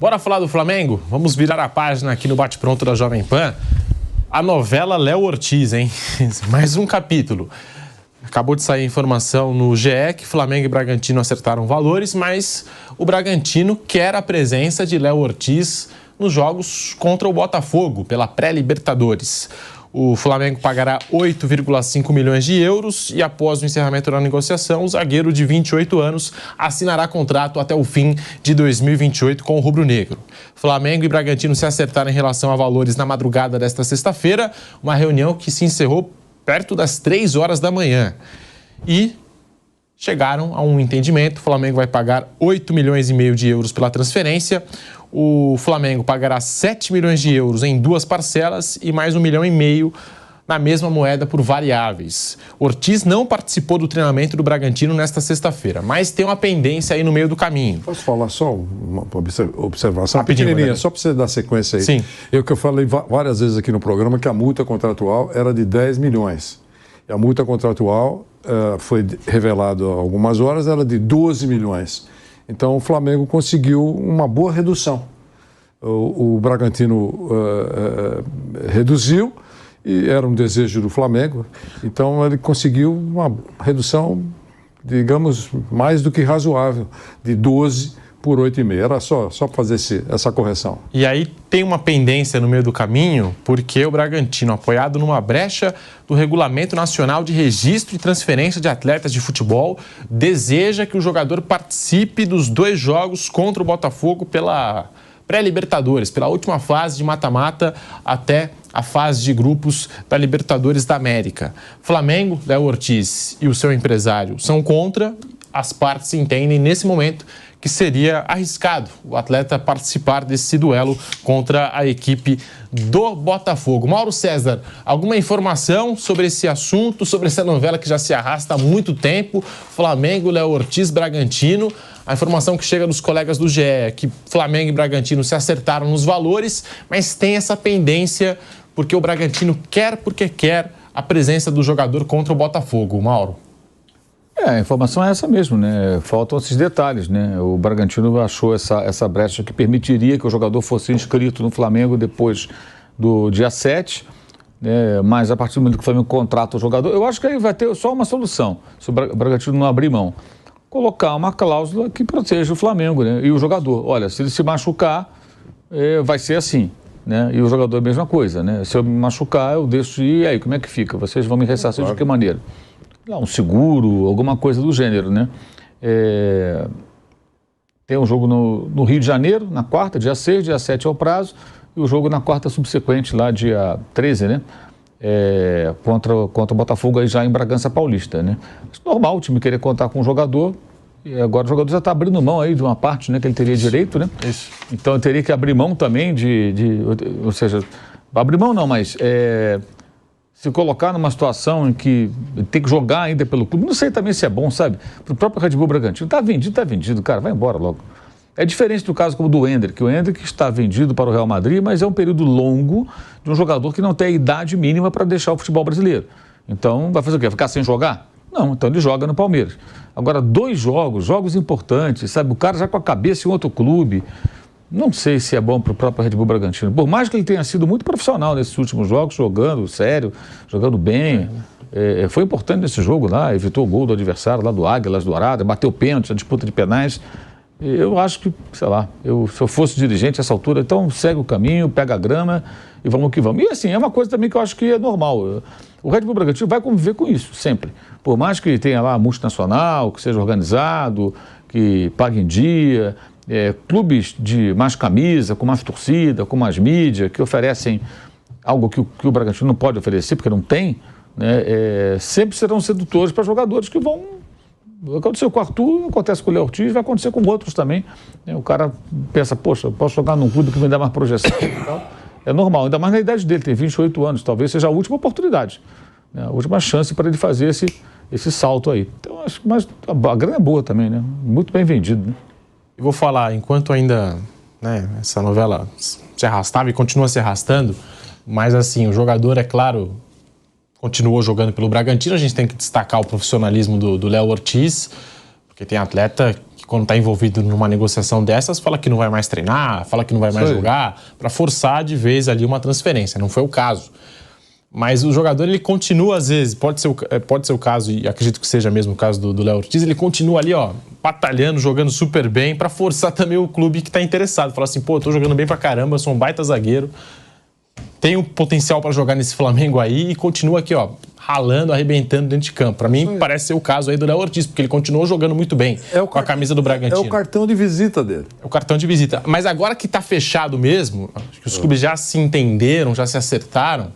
Bora falar do Flamengo? Vamos virar a página aqui no Bate-Pronto da Jovem Pan. A novela Léo Ortiz, hein? Mais um capítulo. Acabou de sair a informação no GE que Flamengo e Bragantino acertaram valores, mas o Bragantino quer a presença de Léo Ortiz nos jogos contra o Botafogo, pela pré-Libertadores. O Flamengo pagará 8,5 milhões de euros e, após o encerramento da negociação, o zagueiro de 28 anos assinará contrato até o fim de 2028 com o rubro-negro. Flamengo e Bragantino se acertaram em relação a valores na madrugada desta sexta-feira, uma reunião que se encerrou perto das 3 horas da manhã. E chegaram a um entendimento. O Flamengo vai pagar 8 milhões e meio de euros pela transferência. O Flamengo pagará 7 milhões de euros em 2 parcelas e mais 1,5 milhão na mesma moeda por variáveis. Ortiz não participou do treinamento do Bragantino nesta sexta-feira, mas tem uma pendência aí no meio do caminho. Posso falar só uma observação pequenininha, só para você dar sequência aí? Sim. Eu falei várias vezes aqui no programa que a multa contratual era de 10 milhões. E a multa contratual foi revelada há algumas horas, era de 12 milhões. Então, o Flamengo conseguiu uma boa redução. O Bragantino reduziu, e era um desejo do Flamengo. Então, ele conseguiu uma redução, digamos, mais do que razoável, de 12 por 8,5. Era só para fazer essa correção. E aí tem uma pendência no meio do caminho, porque o Bragantino, apoiado numa brecha do Regulamento Nacional de Registro e Transferência de Atletas de Futebol, deseja que o jogador participe dos 2 jogos contra o Botafogo pela pré-Libertadores, pela última fase de mata-mata até a fase de grupos da Libertadores da América. Flamengo, Léo Ortiz e o seu empresário são contra. As partes entendem nesse momento que seria arriscado o atleta participar desse duelo contra a equipe do Botafogo. Mauro César, alguma informação sobre esse assunto, sobre essa novela que já se arrasta há muito tempo? Flamengo, Léo Ortiz, Bragantino. A informação que chega dos colegas do GE é que Flamengo e Bragantino se acertaram nos valores, mas tem essa pendência porque o Bragantino quer a presença do jogador contra o Botafogo. Mauro. A informação é essa mesmo, né? Faltam esses detalhes, né? O Bragantino achou essa brecha que permitiria que o jogador fosse inscrito no Flamengo depois do dia 7, né? Mas a partir do momento que o Flamengo contrata o jogador, eu acho que aí vai ter só uma solução, se o Bragantino não abrir mão. Colocar uma cláusula que proteja o Flamengo, né? E o jogador. Olha, se ele se machucar, vai ser assim, né? E o jogador é a mesma coisa, né? Se eu me machucar, eu deixo de ir, e aí como é que fica? Vocês vão me ressarcir de que maneira? Um seguro, alguma coisa do gênero, né? Tem um jogo no Rio de Janeiro, na quarta, dia 6, dia 7 é o prazo, e o jogo na quarta subsequente, lá dia 13, né? Contra o Botafogo, aí já em Bragança Paulista, né? Normal o time querer contar com o jogador, e agora o jogador já está abrindo mão aí de uma parte, né, que ele teria direito, né? Isso. Então ele teria que abrir mão também ou seja, abrir mão não, mas se colocar numa situação em que tem que jogar ainda pelo clube, não sei também se é bom, sabe? Para o próprio Red Bull Bragantino, tá vendido, cara, vai embora logo. É diferente do caso como do Endrick. O Endrick está vendido para o Real Madrid, mas é um período longo de um jogador que não tem a idade mínima para deixar o futebol brasileiro. Então, vai fazer o quê? Ficar sem jogar? Não, então ele joga no Palmeiras. Agora, 2 jogos importantes, sabe? O cara já com a cabeça em outro clube. Não sei se é bom para o próprio Red Bull Bragantino. Por mais que ele tenha sido muito profissional nesses últimos jogos, jogando sério, jogando bem. Foi importante nesse jogo lá, evitou o gol do adversário lá do Águilas Dourado, bateu pênalti na disputa de penais. Eu acho que, sei lá, se eu fosse dirigente a essa altura, então segue o caminho, pega a grama e vamos que vamos. E assim, é uma coisa também que eu acho que é normal. O Red Bull Bragantino vai conviver com isso, sempre. Por mais que tenha lá multinacional, que seja organizado, que pague em dia, clubes de mais camisa, com mais torcida, com mais mídia, que oferecem algo que o Bragantino não pode oferecer, porque não tem, né? Sempre serão sedutores para jogadores que vão... Aconteceu com o Arthur, acontece com o Léo Ortiz, vai acontecer com outros também. O cara pensa, poxa, eu posso jogar num clube que me dá mais projeção e tal. É normal, ainda mais na idade dele, tem 28 anos, talvez seja a última oportunidade, né? A última chance para ele fazer esse salto aí. Então, acho que a grana é boa também, né? Muito bem vendido, né? Eu vou falar, enquanto ainda, né, essa novela se arrastava e continua se arrastando, mas assim, o jogador, é claro, continuou jogando pelo Bragantino. A gente tem que destacar o profissionalismo do Léo Ortiz, porque tem atleta que quando está envolvido numa negociação dessas, fala que não vai mais treinar, fala que não vai mais jogar, para forçar de vez ali uma transferência. Não foi o caso. Mas o jogador, ele continua às vezes, pode ser o caso, e acredito que seja mesmo o caso do Léo Ortiz, ele continua ali, ó, batalhando, jogando super bem, para forçar também o clube que está interessado. Falar assim, pô, eu tô jogando bem pra caramba, sou um baita zagueiro, tenho potencial para jogar nesse Flamengo aí, e continua aqui, ó, ralando, arrebentando dentro de campo. Para mim, parece ser o caso aí do Léo Ortiz, porque ele continuou jogando muito bem com a camisa do Bragantino. É o cartão de visita dele. É o cartão de visita. Mas agora que tá fechado mesmo, acho que os clubes já se entenderam, já se acertaram,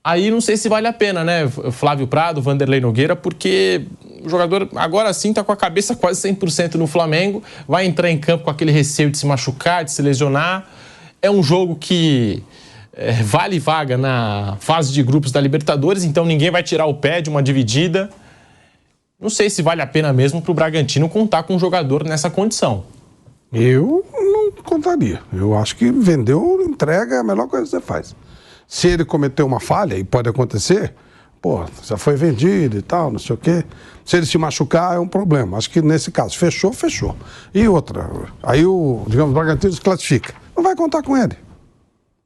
aí não sei se vale a pena, né, Flávio Prado, Vanderlei Nogueira, porque o jogador agora sim tá com a cabeça quase 100% no Flamengo, vai entrar em campo com aquele receio de se machucar, de se lesionar. É um jogo que vale vaga na fase de grupos da Libertadores, então ninguém vai tirar o pé de uma dividida. Não sei se vale a pena mesmo pro Bragantino contar com um jogador nessa condição. Eu não contaria. Eu acho que vendeu, entrega, é a melhor coisa que você faz. Se ele cometeu uma falha, e pode acontecer, pô, já foi vendido e tal, não sei o quê. Se ele se machucar, é um problema. Acho que nesse caso, fechou. E outra, aí o Bragantino se classifica. Não vai contar com ele.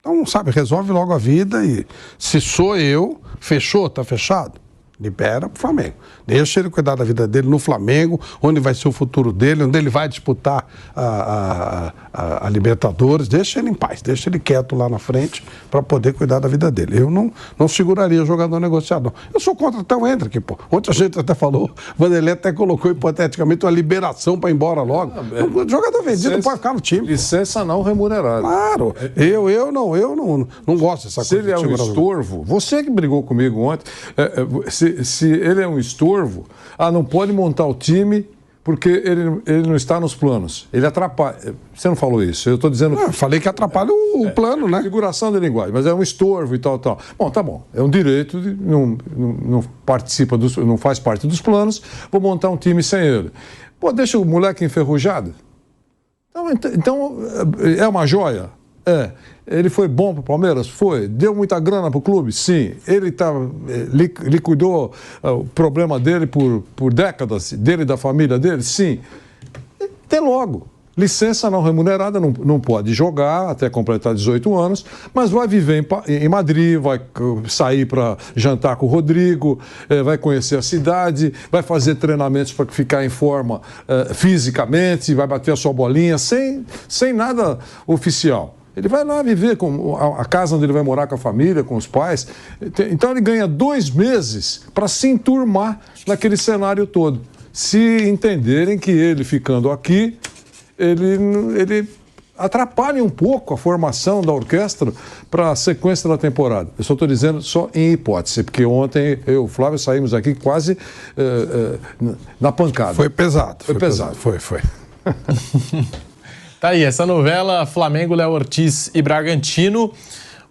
Então, sabe, resolve logo a vida e se sou eu, fechou, tá fechado, libera pro Flamengo. Deixa ele cuidar da vida dele no Flamengo, onde vai ser o futuro dele, onde ele vai disputar a Libertadores. Deixa ele em paz, deixa ele quieto lá na frente para poder cuidar da vida dele. Eu não seguraria jogador negociado, não. Eu sou contra até o Hendrick, pô. Ontem a gente até falou, o Vanderlei até colocou hipoteticamente uma liberação para ir embora logo. O jogador vendido não pode ficar no time. Licença não remunerada. Claro. Eu não gosto dessa coisa. Se ele é um estorvo, você que brigou comigo ontem, se ele é um estorvo, não pode montar o time porque ele não está nos planos. Ele atrapalha. Você não falou isso, eu estou dizendo... falei que atrapalha o plano, né? Figuração de linguagem, mas é um estorvo e tal. Bom, tá bom, é um direito, não participa, não faz parte dos planos, vou montar um time sem ele. Pô, deixa o moleque enferrujado. Então é uma joia? Ele foi bom para o Palmeiras? Foi. Deu muita grana para o clube? Sim. Ele liquidou o problema dele por décadas, dele e da família dele? Sim. Tem logo. Licença não remunerada, não pode jogar até completar 18 anos, mas vai viver em Madrid, vai sair para jantar com o Rodrigo, vai conhecer a cidade, vai fazer treinamentos para ficar em forma fisicamente, vai bater a sua bolinha, sem nada oficial. Ele vai lá viver com a casa onde ele vai morar com a família, com os pais. Então ele ganha 2 meses para se enturmar naquele cenário todo. Se entenderem que ele ficando aqui, ele atrapalha um pouco a formação da orquestra para a sequência da temporada. Eu só estou dizendo só em hipótese, porque ontem eu e o Flávio saímos aqui quase na pancada. Foi pesado. Foi pesado. Foi. Tá aí, essa novela Flamengo, Léo Ortiz e Bragantino.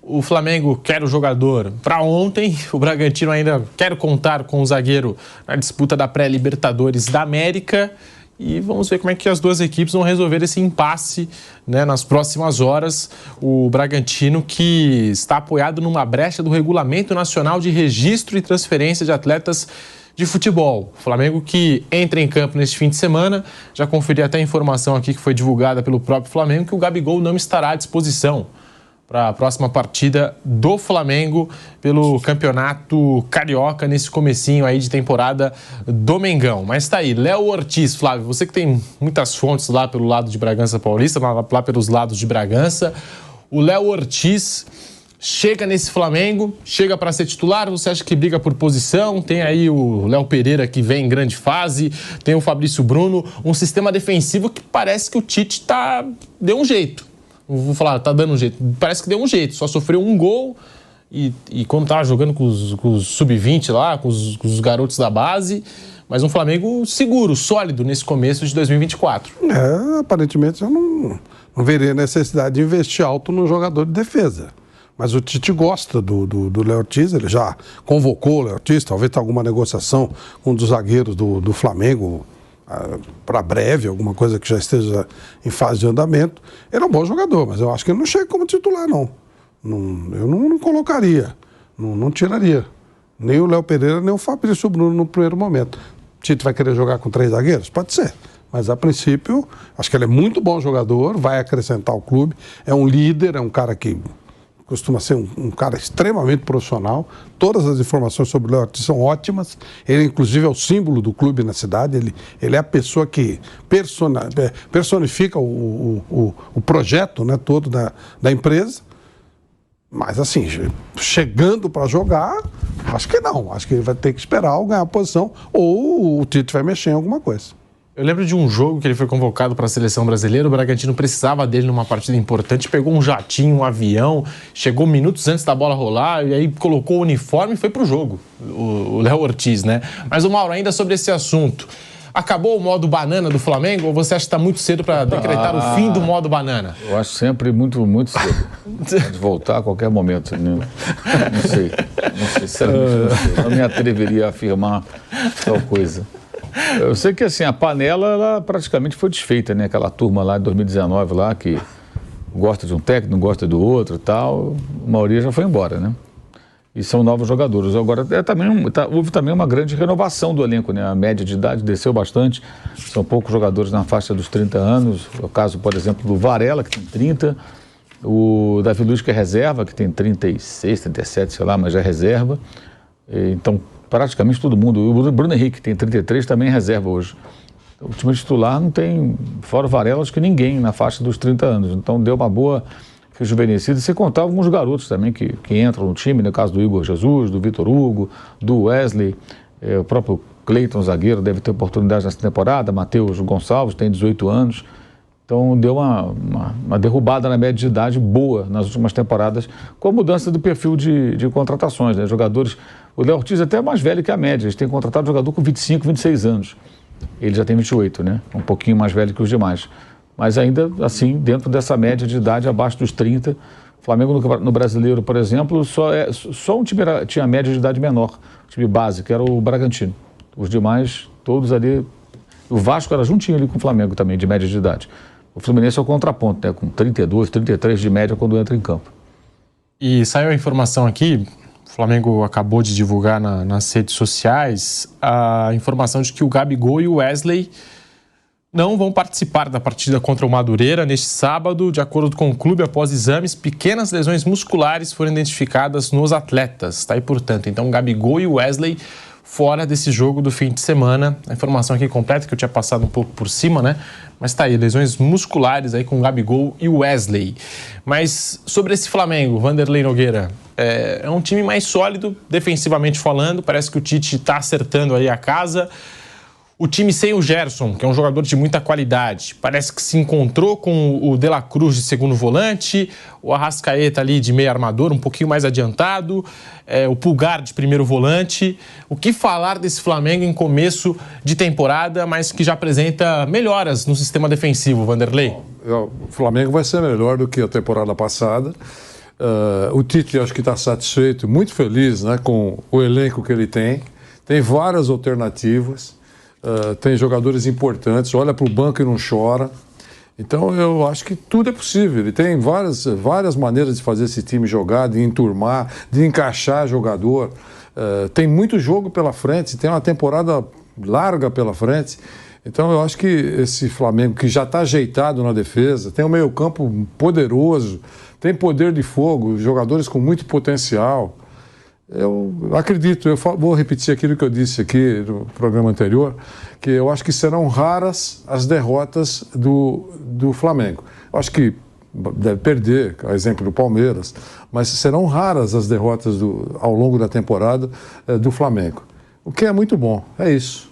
O Flamengo quer o jogador para ontem, o Bragantino ainda quer contar com o zagueiro na disputa da pré-Libertadores da América. E vamos ver como é que as duas equipes vão resolver esse impasse, né, nas próximas horas. O Bragantino, que está apoiado numa brecha do Regulamento Nacional de Registro e Transferência de Atletas de Futebol. O Flamengo que entra em campo neste fim de semana. Já conferi até a informação aqui que foi divulgada pelo próprio Flamengo, que o Gabigol não estará à disposição para a próxima partida do Flamengo pelo Campeonato Carioca nesse comecinho aí de temporada do Mengão. Mas tá aí, Léo Ortiz, Flávio, você que tem muitas fontes lá pelo lado de Bragança Paulista, lá pelos lados de Bragança, o Léo Ortiz chega nesse Flamengo, chega para ser titular, você acha que briga por posição? Tem aí o Léo Pereira que vem em grande fase, tem o Fabrício Bruno, um sistema defensivo que parece que o Tite deu um jeito. Vou falar, tá dando um jeito. Parece que deu um jeito, só sofreu um gol e quando tava jogando com os sub-20 lá, com os garotos da base, mas um Flamengo seguro, sólido nesse começo de 2024. Aparentemente eu não veria necessidade de investir alto no jogador de defesa. Mas o Tite gosta do Léo Ortiz, ele já convocou o Léo Ortiz, talvez tenha alguma negociação com um dos zagueiros do Flamengo para breve, alguma coisa que já esteja em fase de andamento. Ele é um bom jogador, mas eu acho que ele não chega como titular, não. Eu não colocaria, não tiraria. Nem o Léo Pereira, nem o Fabrício Bruno no primeiro momento. O Tite vai querer jogar com 3 zagueiros? Pode ser. Mas, a princípio, acho que ele é muito bom jogador, vai acrescentar ao clube, é um líder, é um cara que costuma ser um cara extremamente profissional. Todas as informações sobre o Léo Ortiz são ótimas. Ele, inclusive, é o símbolo do clube na cidade. Ele é a pessoa que personifica o projeto, né, todo da empresa. Mas, assim, chegando para jogar, acho que não. Acho que ele vai ter que esperar ganhar a posição ou o Tite vai mexer em alguma coisa. Eu lembro de um jogo que ele foi convocado para a seleção brasileira, o Bragantino precisava dele numa partida importante, pegou um jatinho, um avião, chegou minutos antes da bola rolar, e aí colocou o uniforme e foi pro jogo, o Léo Ortiz, né? Mas, o Mauro, ainda sobre esse assunto, acabou o modo banana do Flamengo ou você acha que está muito cedo para decretar o fim do modo banana? Eu acho sempre muito, muito cedo. Pode voltar a qualquer momento. Não sei, sinceramente, não sei. Não me atreveria a afirmar tal coisa. Eu sei que, assim, a panela, ela praticamente foi desfeita, né? Aquela turma lá de 2019 lá que gosta de um técnico, não gosta do outro e tal, a maioria já foi embora, né? E são novos jogadores. Agora, houve também uma grande renovação do elenco, né? A média de idade desceu bastante, são poucos jogadores na faixa dos 30 anos, o caso, por exemplo, do Varela, que tem 30, o Davi Luiz, que é reserva, que tem 36, 37, sei lá, mas já é reserva. Então, praticamente todo mundo. O Bruno Henrique, que tem 33, também é reserva hoje. O time titular não tem, fora o Varela, acho que ninguém na faixa dos 30 anos. Então, deu uma boa rejuvenescida. Sem contar alguns garotos também que entram no time, no caso do Igor Jesus, do Vitor Hugo, do Wesley, o próprio Cleiton, zagueiro, deve ter oportunidade nessa temporada, Matheus Gonçalves, tem 18 anos. Então, deu uma derrubada na média de idade boa nas últimas temporadas, com a mudança do perfil de contratações, né? Jogadores... O Léo Ortiz é até mais velho que a média, eles têm contratado jogador com 25, 26 anos. Ele já tem 28, né? Um pouquinho mais velho que os demais. Mas ainda assim, dentro dessa média de idade, abaixo dos 30, o Flamengo no Brasileiro, por exemplo, só um time tinha média de idade menor, o time base, que era o Bragantino. Os demais, todos ali... O Vasco era juntinho ali com o Flamengo também, de média de idade. O Fluminense é o contraponto, né? Com 32, 33 de média quando entra em campo. E saiu a informação aqui, o Flamengo acabou de divulgar nas redes sociais, a informação de que o Gabigol e o Wesley não vão participar da partida contra o Madureira neste sábado. De acordo com o clube, após exames, pequenas lesões musculares foram identificadas nos atletas. Tá aí, portanto, então Gabigol e Wesley fora desse jogo do fim de semana. A informação aqui completa, que eu tinha passado um pouco por cima, né? Mas tá aí, lesões musculares aí com Gabigol e Wesley. Mas sobre esse Flamengo, Vanderlei Nogueira, é um time mais sólido, defensivamente falando. Parece que o Tite está acertando aí a casa. O time sem o Gerson, que é um jogador de muita qualidade, parece que se encontrou com o De La Cruz de segundo volante, o Arrascaeta ali de meio armador, um pouquinho mais adiantado, o Pulgar de primeiro volante. O que falar desse Flamengo em começo de temporada, mas que já apresenta melhoras no sistema defensivo, Vanderlei? O Flamengo vai ser melhor do que a temporada passada. O Tite, acho que está satisfeito, muito feliz, né, com o elenco que ele tem. Tem várias alternativas. Tem jogadores importantes, olha para o banco e não chora. Então eu acho que tudo é possível. Ele tem várias maneiras de fazer esse time jogar, de enturmar, de encaixar jogador. Tem muito jogo pela frente, tem uma temporada larga pela frente. Então eu acho que esse Flamengo, que já está ajeitado na defesa, tem um meio-campo poderoso, tem poder de fogo, jogadores com muito potencial. Eu acredito, vou repetir aquilo que eu disse aqui no programa anterior, que eu acho que serão raras as derrotas do Flamengo. Eu acho que deve perder, a exemplo do Palmeiras, mas serão raras as derrotas ao longo da temporada do Flamengo. O que é muito bom, é isso.